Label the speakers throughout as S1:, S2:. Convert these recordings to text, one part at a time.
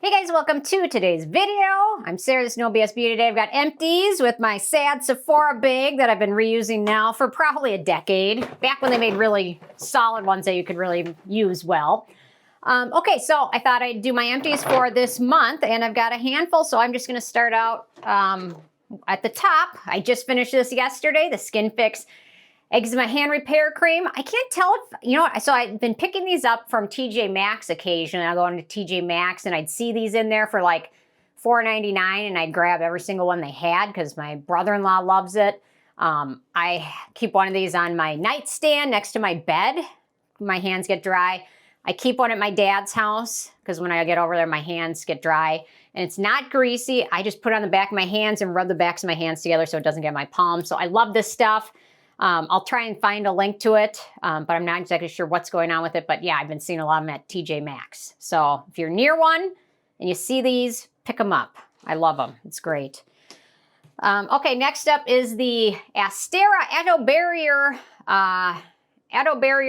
S1: Hey guys, welcome to today's video. I'm Sarah, this is No BS Beauty. Today I've got empties with my sad Sephora bag that I've been reusing now for probably a decade. Back when they made really solid ones that you could really use well. Okay, so I thought I'd do my empties for this month, and I've got a handful, so I'm just going to start out at the top. I just finished this yesterday, the Skin Fix Eczema Hand Repair Cream. I can't tell if, you know, so I've been picking these up from TJ Maxx occasionally. I'll go into TJ Maxx and I'd see these in there for like $4.99 and I'd grab every single one they had because my brother-in-law loves it. I keep one of these on my nightstand next to my bed. My hands get dry. I keep one at my dad's house because when I get over there, my hands get dry. And it's not greasy. I just put it on the back of my hands and rub the backs of my hands together so it doesn't get my palms. So I love this stuff. I'll try and find a link to it, but I'm not exactly sure what's going on with it. But yeah, I've been seeing a lot of them at TJ Maxx. So if you're near one and you see these, pick them up. I love them. It's great. Okay, next up is the Astera Atoll Barrier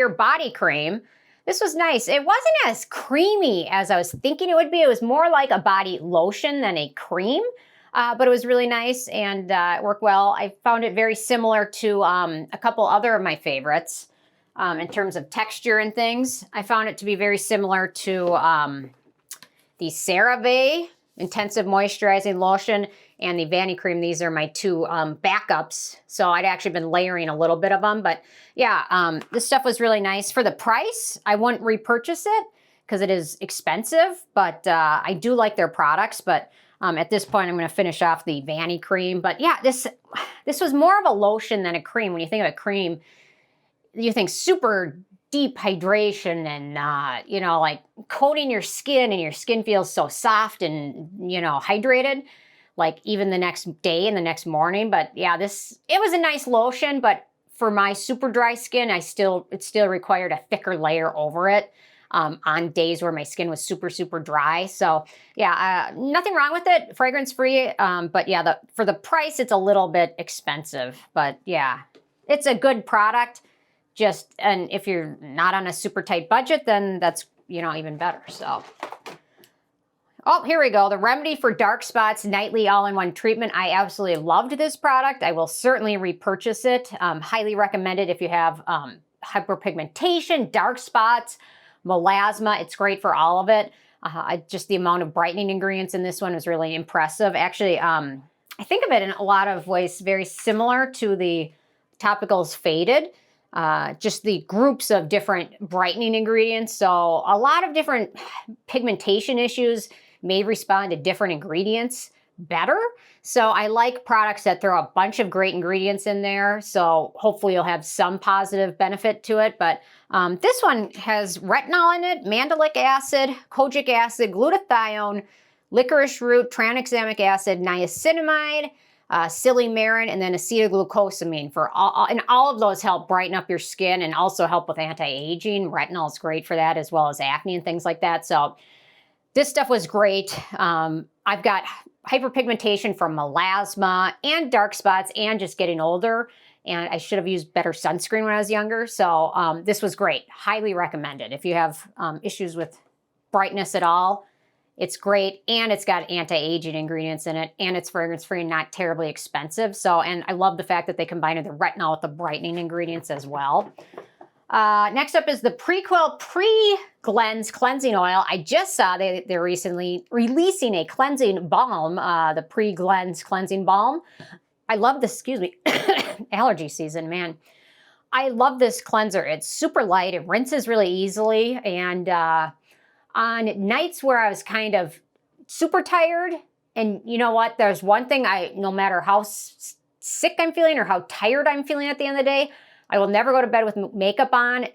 S1: Body Cream. This was nice. It wasn't as creamy as I was thinking it would be. It was more like a body lotion than a cream. But it was really nice and it worked well. I found it very similar to a couple other of my favorites in terms of texture and things. I found it to be very similar to the CeraVe Intensive Moisturizing Lotion and the Vanity Cream. These are my two backups. So I'd actually been layering a little bit of them. But yeah, this stuff was really nice. For the price, I wouldn't repurchase it because it is expensive. But I do like their products. But at this point, I'm going to finish off the Vanity Cream. But yeah, this was more of a lotion than a cream. When you think of a cream, you think super deep hydration and, you know, like coating your skin and your skin feels so soft and, you know, hydrated, like even the next day and the next morning. But yeah, it was a nice lotion, but for my super dry skin, it still required a thicker layer over it. On days where my skin was super, super dry. So yeah, nothing wrong with it, fragrance free. But yeah, for the price, it's a little bit expensive. But yeah, it's a good product. And if you're not on a super tight budget, then that's, you know, even better. So, oh, here we go. The Remedy for Dark Spots Nightly All-in-One Treatment. I absolutely loved this product. I will certainly repurchase it. Highly recommended if you have hyperpigmentation, dark spots, melasma. It's great for all of it. Just the amount of brightening ingredients in this one was really impressive. Actually, I think of it in a lot of ways very similar to the Topicals Faded. Just the groups of different brightening ingredients. So a lot of different pigmentation issues may respond to different ingredients better. So I like products that throw a bunch of great ingredients in there. So hopefully you'll have some positive benefit to it. But this one has retinol in it, mandelic acid, kojic acid, glutathione, licorice root, tranexamic acid, niacinamide, silymarin, and then acetylglucosamine. And all of those help brighten up your skin and also help with anti-aging. Retinol is great for that, as well as acne and things like that. So this stuff was great. I've got hyperpigmentation from melasma and dark spots and just getting older. And I should have used better sunscreen when I was younger. So this was great. Highly recommended. If you have issues with brightness at all, it's great. And it's got anti-aging ingredients in it. And it's fragrance-free and not terribly expensive. So, and I love the fact that they combined the retinol with the brightening ingredients as well. Next up is the Prequel Pre-Cleanse Cleansing Oil. I just saw they're recently releasing a cleansing balm, the Pre-Cleanse Cleansing Balm. I love this, excuse me, allergy season, man. I love this cleanser. It's super light. It rinses really easily. And on nights where I was kind of super tired, and you know what? There's one thing no matter how sick I'm feeling or how tired I'm feeling at the end of the day, I will never go to bed with makeup on.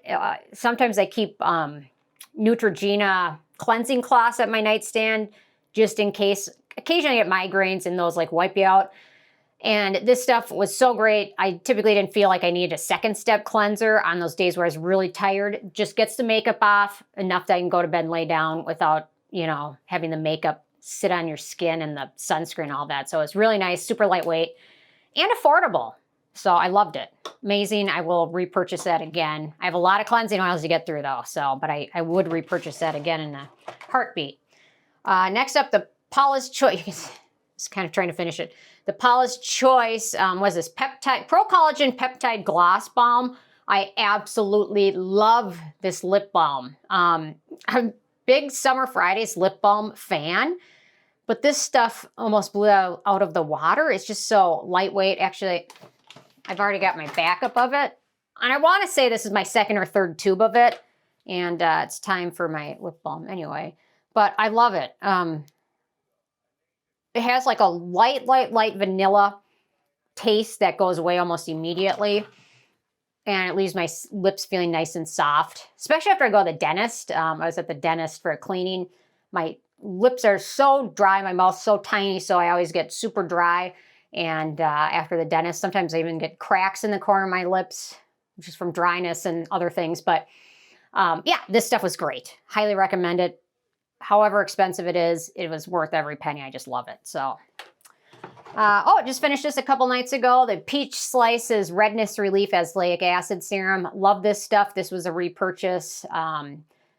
S1: Sometimes I keep Neutrogena cleansing cloths at my nightstand just in case. Occasionally I get migraines and those like wipe you out. And this stuff was so great. I typically didn't feel like I needed a second step cleanser on those days where I was really tired. Just gets the makeup off enough that I can go to bed and lay down without, you know, having the makeup sit on your skin and the sunscreen, all that. So it's really nice, super lightweight and affordable. So I loved it. Amazing. I will repurchase that again. I have a lot of cleansing oils to get through though. So, but I would repurchase that again in a heartbeat. Next up, the Paula's Choice. Just kind of trying to finish it. The Paula's Choice was this peptide, Pro Collagen Peptide Gloss Balm. I absolutely love this lip balm. I'm a big Summer Fridays lip balm fan, but this stuff almost blew out of the water. It's just so lightweight. Actually, I've already got my backup of it. And I want to say this is my second or third tube of it. And it's time for my lip balm anyway. But I love it. It has like a light vanilla taste that goes away almost immediately. And it leaves my lips feeling nice and soft, especially after I go to the dentist. I was at the dentist for a cleaning. My lips are so dry, my mouth's so tiny, so I always get super dry. And after the dentist, sometimes I even get cracks in the corner of my lips, which is from dryness and other things. But yeah, this stuff was great. Highly recommend it. However expensive it was worth every penny. I just love it. So, oh, just finished this a couple nights ago. The Peach Slices Redness Relief Azelaic Acid Serum. Love this stuff. This was a repurchase.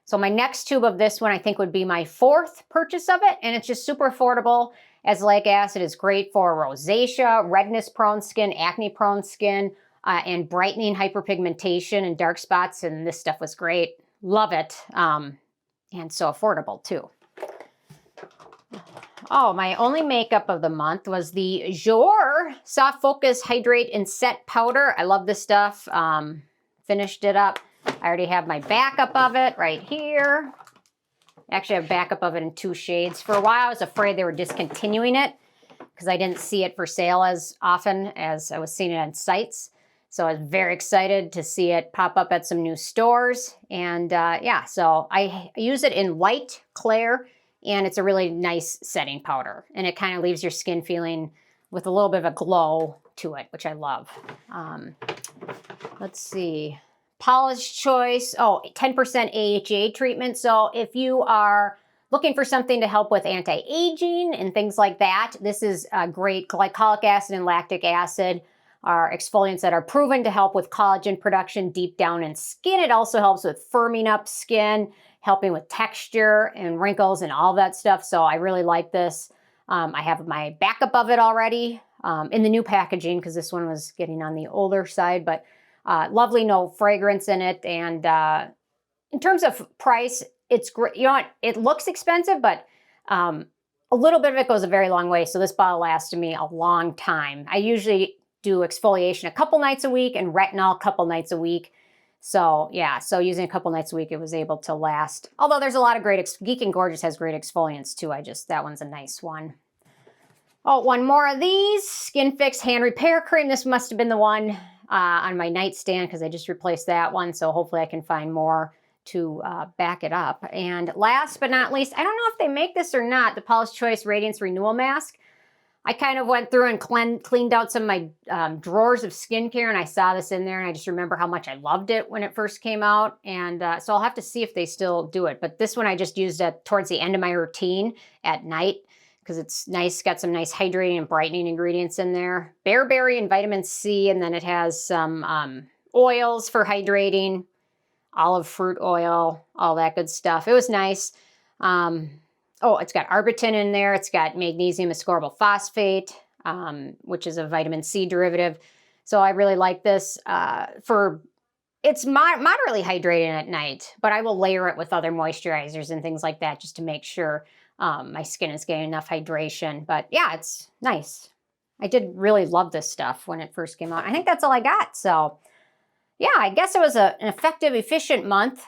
S1: So my next tube of this one, I think, would be my 4th purchase of it. And it's just super affordable. Azelaic acid is great for rosacea, redness-prone skin, acne-prone skin, and brightening hyperpigmentation and dark spots. And this stuff was great. Love it. And so affordable, too. Oh, my only makeup of the month was the Jour Soft Focus Hydrate and Set Powder. I love this stuff. Finished it up. I already have my backup of it right here. Actually, I have backup of it in 2 shades. For a while, I was afraid they were discontinuing it because I didn't see it for sale as often as I was seeing it on sites. So I was very excited to see it pop up at some new stores. And yeah, so I use it in light Claire, and it's a really nice setting powder. And it kind of leaves your skin feeling with a little bit of a glow to it, which I love. Let's see. Paula's Choice, 10% AHA treatment. So if you are looking for something to help with anti-aging and things like that, this is a great. Glycolic acid and lactic acid are exfoliants that are proven to help with collagen production deep down in skin. It also helps with firming up skin, helping with texture and wrinkles and all that stuff. So I really like this. I have my backup of it already in the new packaging because this one was getting on the older side, but lovely, no fragrance in it. And in terms of price, it's great. You know what? It looks expensive, but a little bit of it goes a very long way. So this bottle lasted me a long time. I usually do exfoliation a couple nights a week and retinol a couple nights a week. So yeah, so using a couple nights a week, it was able to last. Although there's a lot of great, Geek and Gorgeous has great exfoliants too. That one's a nice one. Oh, one more of these. Skin Fix Hand Repair Cream. This must have been the one on my nightstand because I just replaced that one. So hopefully I can find more to back it up. And last but not least, I don't know if they make this or not, the Paula's Choice Radiance Renewal Mask. I kind of went through and cleaned out some of my drawers of skincare, and I saw this in there, and I just remember how much I loved it when it first came out. And so I'll have to see if they still do it. But this one I just used towards the end of my routine at night because it's nice, got some nice hydrating and brightening ingredients in there. Bearberry and vitamin C, and then it has some oils for hydrating, olive fruit oil, all that good stuff. It was nice. Oh, it's got arbutin in there. It's got magnesium ascorbyl phosphate, which is a vitamin C derivative. So I really like this. It's moderately hydrating at night, but I will layer it with other moisturizers and things like that just to make sure my skin is getting enough hydration. But yeah, it's nice. I did really love this stuff when it first came out. I think that's all I got. So yeah, I guess it was an effective, efficient month.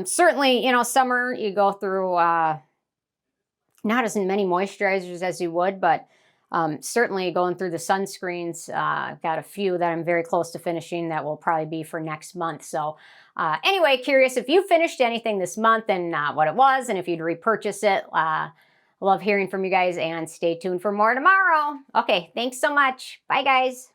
S1: Certainly, you know, summer, you go through not as many moisturizers as you would, but certainly going through the sunscreens, got a few that I'm very close to finishing that will probably be for next month. So anyway, curious if you finished anything this month and what it was and if you'd repurchase it. Love hearing from you guys and stay tuned for more tomorrow. Okay, thanks so much. Bye, guys.